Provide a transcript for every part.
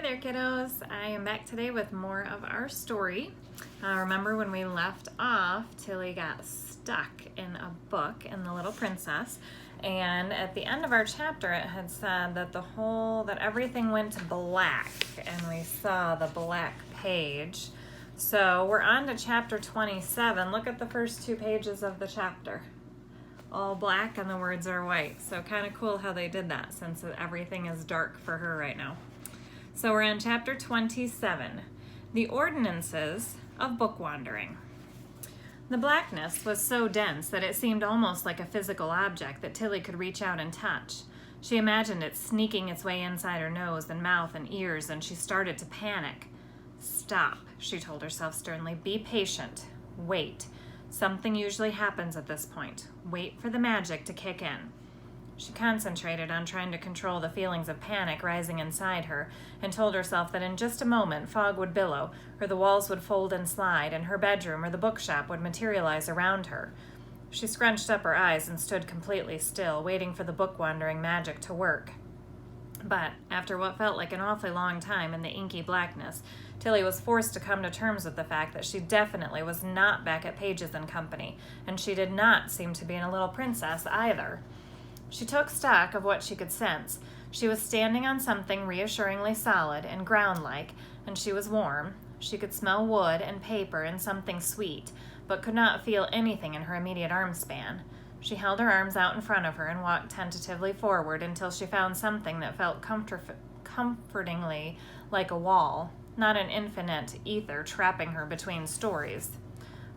Hi there, kiddos. I am back today with more of our story. Remember when we left off, Tilly got stuck in a book in The Little Princess, and at the end of our chapter it had said that everything went black, and we saw the black page. So we're on to chapter 27. Look at the first 2 pages of the chapter. All black and the words are white. So kind of cool how they did that since everything is dark for her right now. So we're on chapter 27, the ordinances of book wandering. The blackness was so dense that it seemed almost like a physical object that Tilly could reach out and touch. She imagined it sneaking its way inside her nose and mouth and ears, and she started to panic. Stop, she told herself sternly. Be patient. Wait. Something usually happens at this point. Wait for the magic to kick in. She concentrated on trying to control the feelings of panic rising inside her and told herself that in just a moment fog would billow, or the walls would fold and slide, and her bedroom or the bookshop would materialize around her. She scrunched up her eyes and stood completely still, waiting for the book-wandering magic to work. But after what felt like an awfully long time in the inky blackness, Tilly was forced to come to terms with the fact that she definitely was not back at Pages and Company, and she did not seem to be in A Little Princess either. She took stock of what she could sense. She was standing on something reassuringly solid and ground-like, and she was warm. She could smell wood and paper and something sweet, but could not feel anything in her immediate arm span. She held her arms out in front of her and walked tentatively forward until she found something that felt comfortingly like a wall, not an infinite ether trapping her between stories.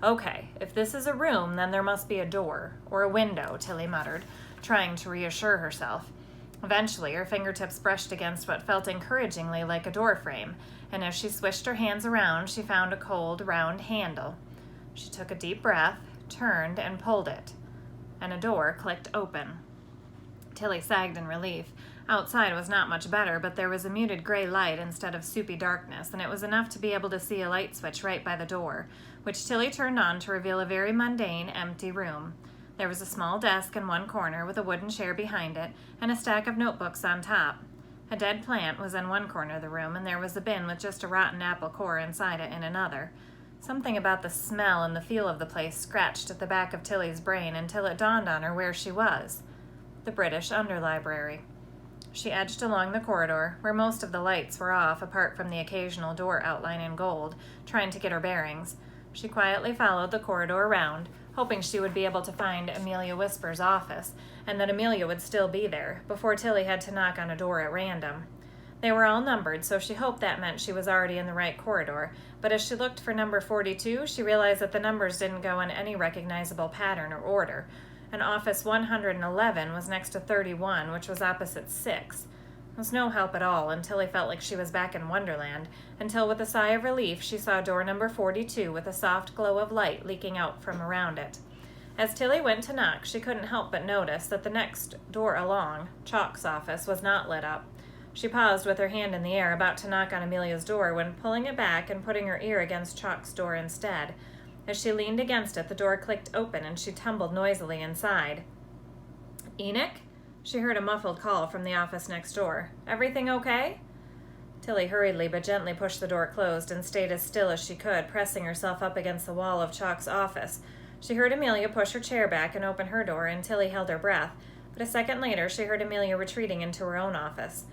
Okay, if this is a room, then there must be a door, or a window, Tilly muttered, trying to reassure herself. Eventually, her fingertips brushed against what felt encouragingly like a door frame, and as she swished her hands around, she found a cold, round handle. She took a deep breath, turned, and pulled it, and a door clicked open. Tilly sagged in relief. Outside was not much better, but there was a muted gray light instead of soupy darkness, and it was enough to be able to see a light switch right by the door, which Tilly turned on to reveal a very mundane, empty room. There was a small desk in one corner with a wooden chair behind it and a stack of notebooks on top. A dead plant was in one corner of the room, and there was a bin with just a rotten apple core inside it in another. Something about the smell and the feel of the place scratched at the back of Tilly's brain until it dawned on her where she was. The British Underlibrary. She edged along the corridor, where most of the lights were off apart from the occasional door outline in gold, trying to get her bearings. She quietly followed the corridor around, hoping she would be able to find Amelia Whisper's office, and that Amelia would still be there, before Tilly had to knock on a door at random. They were all numbered, so she hoped that meant she was already in the right corridor, but as she looked for number 42, she realized that the numbers didn't go in any recognizable pattern or order, and office 111 was next to 31, which was opposite 6. It was no help at all, and Tilly felt like she was back in Wonderland, until with a sigh of relief she saw door number 42 with a soft glow of light leaking out from around it. As Tilly went to knock, she couldn't help but notice that the next door along, Chalk's office, was not lit up. She paused with her hand in the air, about to knock on Amelia's door, when pulling it back and putting her ear against Chalk's door instead. As she leaned against it, the door clicked open and she tumbled noisily inside. Enoch? She heard a muffled call from the office next door. Everything okay? Tilly hurriedly but gently pushed the door closed and stayed as still as she could, pressing herself up against the wall of Chalk's office. She heard Amelia push her chair back and open her door, and Tilly held her breath, but a second later she heard Amelia retreating into her own office.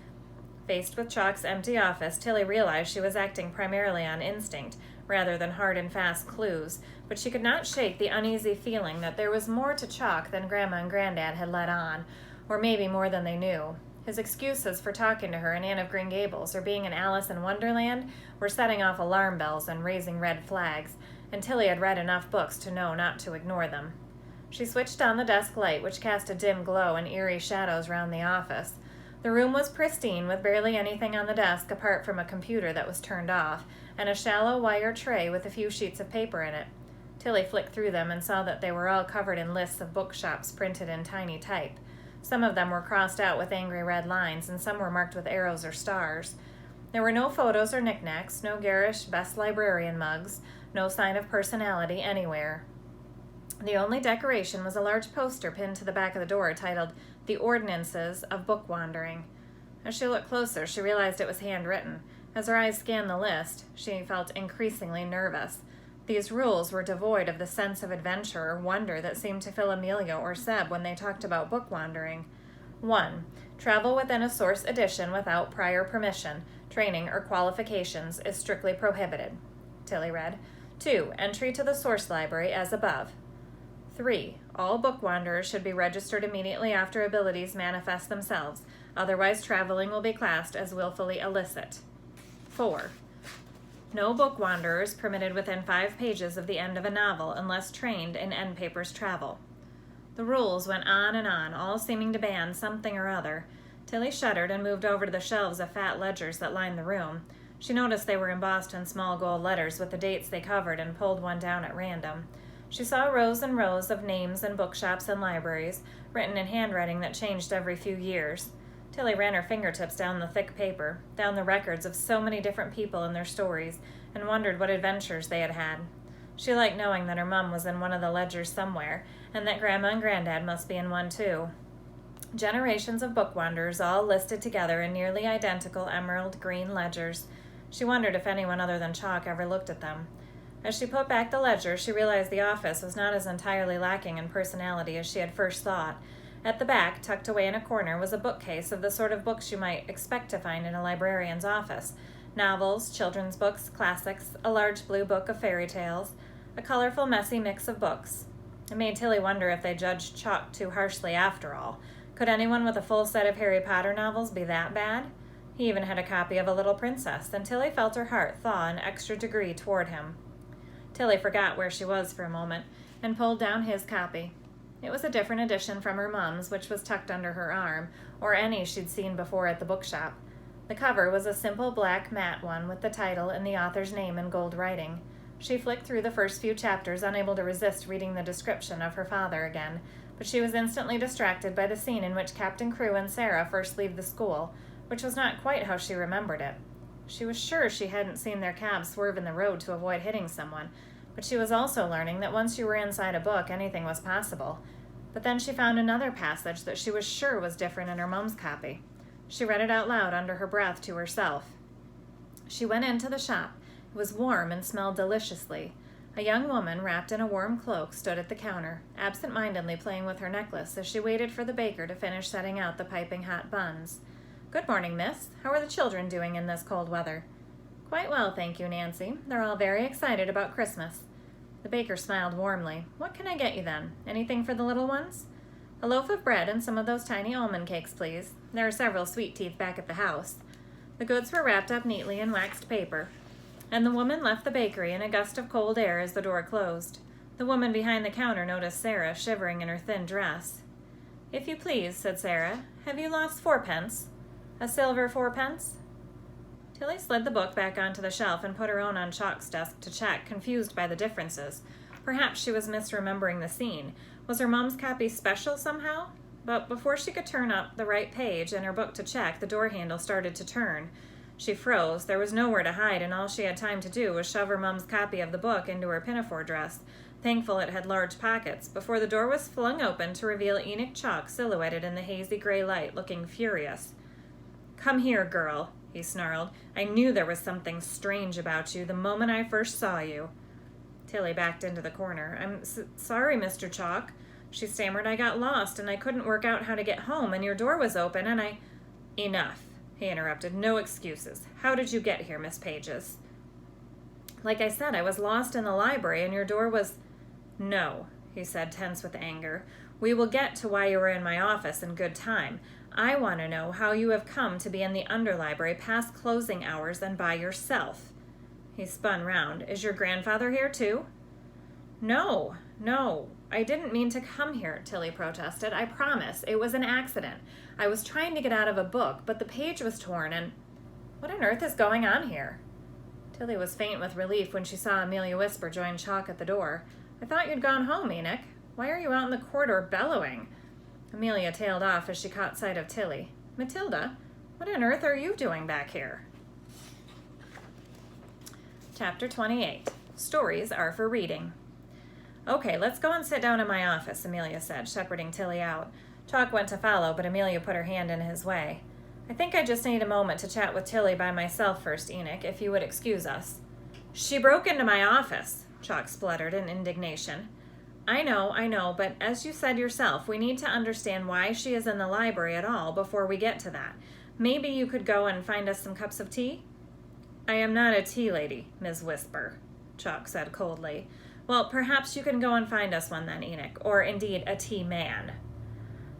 Faced with Chalk's empty office, Tilly realized she was acting primarily on instinct, rather than hard and fast clues, but she could not shake the uneasy feeling that there was more to Chalk than Grandma and Granddad had let on, or maybe more than they knew. His excuses for talking to her in Anne of Green Gables or being in Alice in Wonderland were setting off alarm bells and raising red flags, and Tilly had read enough books to know not to ignore them. She switched on the desk light, which cast a dim glow and eerie shadows round the office. The room was pristine, with barely anything on the desk apart from a computer that was turned off, and a shallow wire tray with a few sheets of paper in it. Tilly flicked through them and saw that they were all covered in lists of bookshops printed in tiny type. Some of them were crossed out with angry red lines, and some were marked with arrows or stars. There were no photos or knickknacks, no garish best librarian mugs, no sign of personality anywhere. The only decoration was a large poster pinned to the back of the door titled, "The Ordinances of Book Wandering." As she looked closer, she realized it was handwritten. As her eyes scanned the list, she felt increasingly nervous. These rules were devoid of the sense of adventure or wonder that seemed to fill Amelia or Seb when they talked about book wandering. 1. Travel within a source edition without prior permission, training, or qualifications is strictly prohibited. Tilly read. 2. Entry to the source library as above. 3. All bookwanderers should be registered immediately after abilities manifest themselves. Otherwise, traveling will be classed as willfully illicit. 4. No bookwanderers permitted within 5 pages of the end of a novel unless trained in end papers travel. The rules went on and on, all seeming to ban something or other. Tilly shuddered and moved over to the shelves of fat ledgers that lined the room. She noticed they were embossed in small gold letters with the dates they covered and pulled one down at random. She saw rows and rows of names and bookshops and libraries, written in handwriting that changed every few years. Tilly ran her fingertips down the thick paper, down the records of so many different people and their stories, and wondered what adventures they had had. She liked knowing that her mom was in one of the ledgers somewhere, and that Grandma and Granddad must be in one too. Generations of bookwanderers all listed together in nearly identical emerald green ledgers. She wondered if anyone other than Chalk ever looked at them. As she put back the ledger, she realized the office was not as entirely lacking in personality as she had first thought. At the back, tucked away in a corner, was a bookcase of the sort of books you might expect to find in a librarian's office. Novels, children's books, classics, a large blue book of fairy tales, a colorful, messy mix of books. It made Tilly wonder if they judged Chalk too harshly after all. Could anyone with a full set of Harry Potter novels be that bad? He even had a copy of A Little Princess, and Tilly felt her heart thaw an extra degree toward him. Tilly forgot where she was for a moment and pulled down his copy. It was a different edition from her mom's, which was tucked under her arm, or any she'd seen before at the bookshop. The cover was a simple black matte one with the title and the author's name in gold writing. She flicked through the first few chapters, unable to resist reading the description of her father again, but she was instantly distracted by the scene in which Captain Crewe and Sarah first leave the school, which was not quite how she remembered it. She was sure she hadn't seen their cab swerve in the road to avoid hitting someone, but she was also learning that once you were inside a book, anything was possible. But then she found another passage that she was sure was different in her mom's copy. She read it out loud under her breath to herself. She went into the shop. It was warm and smelled deliciously. A young woman, wrapped in a warm cloak, stood at the counter, absent-mindedly playing with her necklace as she waited for the baker to finish setting out the piping hot buns. "Good morning, miss. How are the children doing in this cold weather?" "Quite well, thank you, Nancy. They're all very excited about Christmas." The baker smiled warmly. "What can I get you then? Anything for the little ones?" "A loaf of bread and some of those tiny almond cakes, please. There are several sweet teeth back at the house." The goods were wrapped up neatly in waxed paper, and the woman left the bakery in a gust of cold air as the door closed. The woman behind the counter noticed Sarah shivering in her thin dress. "If you please," said Sarah, "have you lost 4 pence? A silver 4 pence?" Tilly slid the book back onto the shelf and put her own on Chalk's desk to check, confused by the differences. Perhaps she was misremembering the scene. Was her mom's copy special somehow? But before she could turn up the right page in her book to check, the door handle started to turn. She froze. There was nowhere to hide, and all she had time to do was shove her mom's copy of the book into her pinafore dress, thankful it had large pockets, before the door was flung open to reveal Enoch Chalk silhouetted in the hazy gray light, looking furious. "Come here, girl," he snarled. "I knew there was something strange about you the moment I first saw you." Tilly backed into the corner. "I'm sorry, Mr. Chalk," she stammered. "I got lost, and I couldn't work out how to get home, and your door was open, and I—" "Enough," he interrupted. "No excuses. How did you get here, Miss Pages?" "Like I said, I was lost in the library, and your door was—" "No," he said, tense with anger. "We will get to why you were in my office in good time. I want to know how you have come to be in the underlibrary past closing hours and by yourself." He spun round. "Is your grandfather here, too?" No, I didn't mean to come here," Tilly protested. "I promise. It was an accident. I was trying to get out of a book, but the page was torn and— What on earth is going on here?" Tilly was faint with relief when she saw Amelia Whisper join Chalk at the door. "I thought you'd gone home, Enoch. Why are you out in the corridor bellowing?" Amelia tailed off as she caught sight of Tilly. "Matilda, what on earth are you doing back here?" Chapter 28. Stories are for reading. "Okay, let's go and sit down in my office," Amelia said, shepherding Tilly out. Chalk went to follow, but Amelia put her hand in his way. I think I just need a moment to chat with Tilly by myself first, Enoch, if you would excuse us. She broke into my office, Chalk spluttered in indignation. I know, but as you said yourself, we need to understand why she is in the library at all before we get to that. Maybe you could go and find us some cups of tea? I am not a tea lady, Ms. Whisper, Chalk said coldly. Well, perhaps you can go and find us one then, Enoch, or indeed a tea man.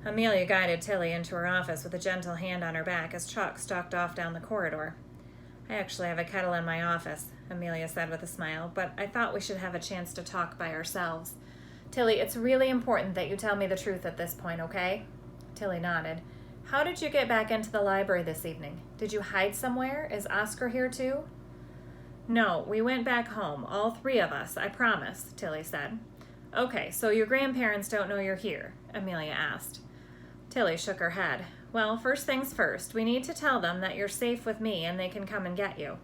Amelia guided Tilly into her office with a gentle hand on her back as Chalk stalked off down the corridor. I actually have a kettle in my office, Amelia said with a smile, but I thought we should have a chance to talk by ourselves. Tilly, it's really important that you tell me the truth at this point, okay? Tilly nodded. How did you get back into the library this evening? Did you hide somewhere? Is Oscar here too? No, we went back home, all three of us, I promise, Tilly said. Okay, so your grandparents don't know you're here, Amelia asked. Tilly shook her head. Well, first things first, we need to tell them that you're safe with me and they can come and get you.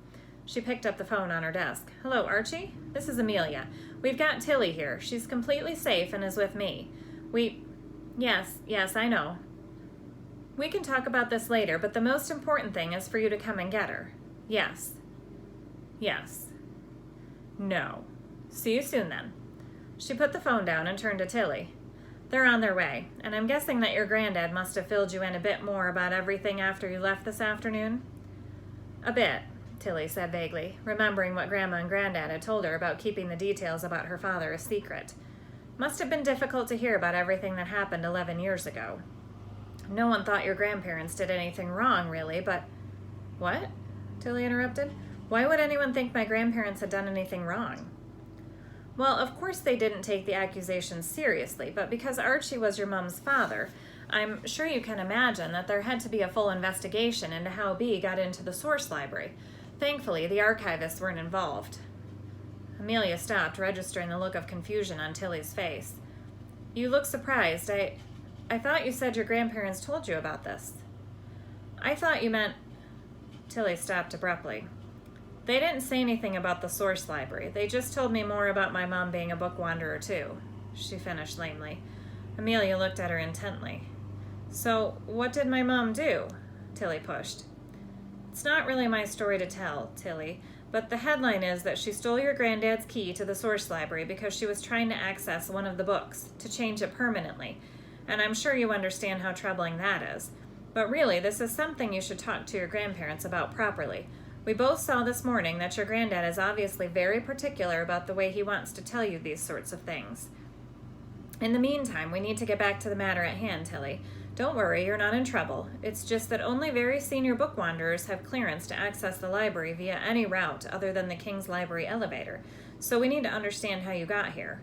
She picked up the phone on her desk. Hello, Archie? This is Amelia. We've got Tilly here. She's completely safe and is with me. Yes, I know. We can talk about this later, but the most important thing is for you to come and get her. Yes. No. See you soon then. She put the phone down and turned to Tilly. They're on their way, and I'm guessing that your granddad must have filled you in a bit more about everything after you left this afternoon? A bit, Tilly said vaguely, remembering what Grandma and Granddad had told her about keeping the details about her father a secret. Must have been difficult to hear about everything that happened 11 years ago. No one thought your grandparents did anything wrong, really, but... What? Tilly interrupted. Why would anyone think my grandparents had done anything wrong? Well, of course they didn't take the accusations seriously, but because Archie was your mom's father, I'm sure you can imagine that there had to be a full investigation into how Bea got into the source library. Thankfully, the archivists weren't involved. Amelia stopped, registering the look of confusion on Tilly's face. You look surprised. I thought you said your grandparents told you about this. I thought you meant... Tilly stopped abruptly. They didn't say anything about the source library. They just told me more about my mom being a book wanderer, too, she finished lamely. Amelia looked at her intently. So, what did my mom do? Tilly pushed. It's not really my story to tell, Tilly, but the headline is that she stole your granddad's key to the source library because she was trying to access one of the books, to change it permanently. And I'm sure you understand how troubling that is. But really, this is something you should talk to your grandparents about properly. We both saw this morning that your granddad is obviously very particular about the way he wants to tell you these sorts of things. In the meantime, we need to get back to the matter at hand, Tilly. Don't worry, you're not in trouble. It's just that only very senior book wanderers have clearance to access the library via any route other than the King's Library elevator, so we need to understand how you got here.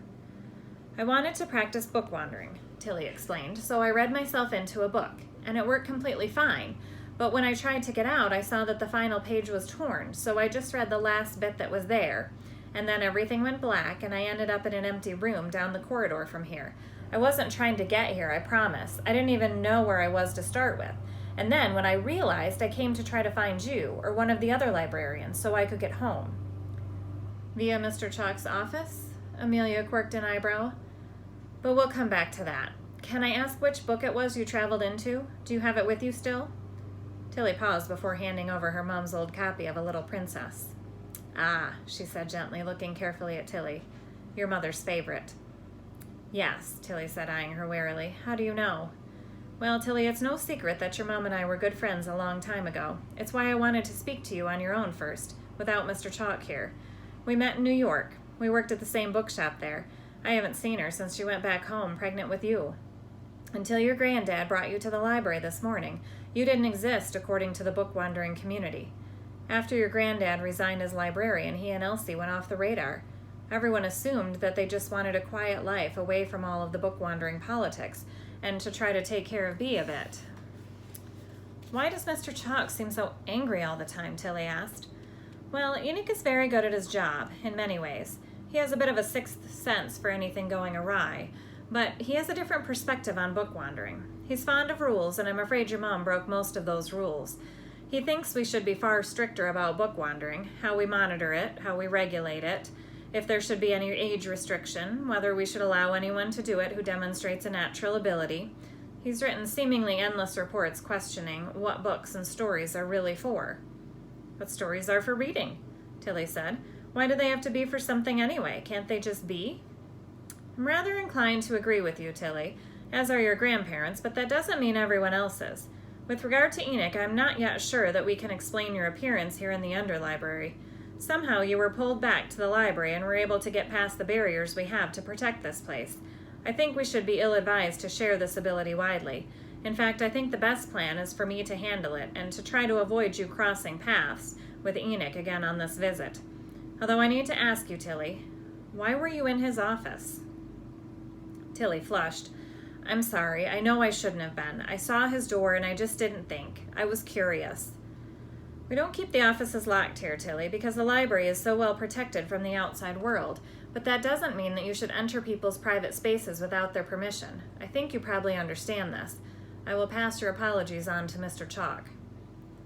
I wanted to practice book wandering, Tilly explained, so I read myself into a book, and it worked completely fine. But when I tried to get out, I saw that the final page was torn, so I just read the last bit that was there. And then everything went black, and I ended up in an empty room down the corridor from here. I wasn't trying to get here, I promise. I didn't even know where I was to start with. And then, when I realized, I came to try to find you, or one of the other librarians, so I could get home. Via Mr. Chalk's office? Amelia quirked an eyebrow. But we'll come back to that. Can I ask which book it was you traveled into? Do you have it with you still? Tilly paused before handing over her mom's old copy of A Little Princess. Ah, she said gently, looking carefully at Tilly. Your mother's favorite. Yes, Tilly said, eyeing her warily. How do you know? Well, Tilly, it's no secret that your mom and I were good friends a long time ago. It's why I wanted to speak to you on your own first, without Mr. Chalk here. We met in New York. We worked at the same bookshop there. I haven't seen her since she went back home pregnant with you. Until your granddad brought you to the library this morning, you didn't exist according to the book-wandering community. After your granddad resigned as librarian, he and Elsie went off the radar. Everyone assumed that they just wanted a quiet life away from all of the book-wandering politics, and to try to take care of Bea a bit. Why does Mr. Chalk seem so angry all the time? Tilly asked. Well, Enoch is very good at his job, in many ways. He has a bit of a sixth sense for anything going awry, but he has a different perspective on book wandering. He's fond of rules, and I'm afraid your mom broke most of those rules. He thinks we should be far stricter about book wandering, how we monitor it, how we regulate it, if there should be any age restriction, whether we should allow anyone to do it who demonstrates a natural ability. He's written seemingly endless reports questioning what books and stories are really for. But stories are for reading, Tilly said. Why do they have to be for something anyway? Can't they just be? I'm rather inclined to agree with you, Tilly, as are your grandparents, but that doesn't mean everyone else is. With regard to Enoch, I'm not yet sure that we can explain your appearance here in the underlibrary. Somehow you were pulled back to the library and were able to get past the barriers we have to protect this place. I think we should be ill-advised to share this ability widely. In fact, I think the best plan is for me to handle it and to try to avoid you crossing paths with Enoch again on this visit. Although I need to ask you, Tilly, why were you in his office? Tilly flushed. I'm sorry, I know I shouldn't have been. I saw his door and I just didn't think. I was curious. We don't keep the offices locked here, Tilly, because the library is so well protected from the outside world, but that doesn't mean that you should enter people's private spaces without their permission. I think you probably understand this. I will pass your apologies on to Mr. Chalk.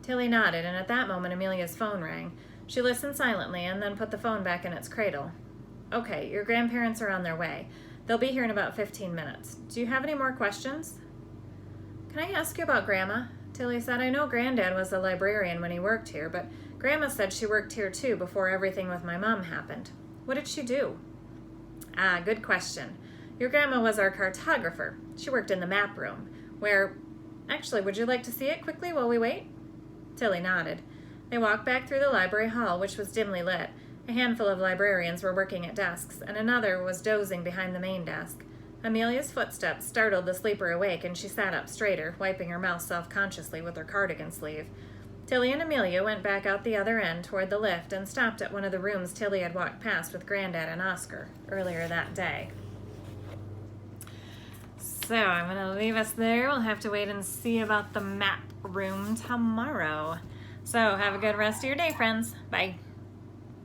Tilly nodded, and at that moment Amelia's phone rang. She listened silently and then put the phone back in its cradle. Okay, your grandparents are on their way. They'll be here in about 15 minutes. Do you have any more questions? Can I ask you about Grandma? Tilly said, I know Granddad was a librarian when he worked here, but Grandma said she worked here too before everything with my mom happened. What did she do? Ah, good question. Your grandma was our cartographer. She worked in the map room, where... Actually, would you like to see it quickly while we wait? Tilly nodded. They walked back through the library hall, which was dimly lit. A handful of librarians were working at desks, and another was dozing behind the main desk. Amelia's footsteps startled the sleeper awake, and she sat up straighter, wiping her mouth self-consciously with her cardigan sleeve. Tilly and Amelia went back out the other end toward the lift and stopped at one of the rooms Tilly had walked past with Granddad and Oscar earlier that day. So I'm going to leave us there. We'll have to wait and see about the map room tomorrow. So have a good rest of your day, friends. Bye.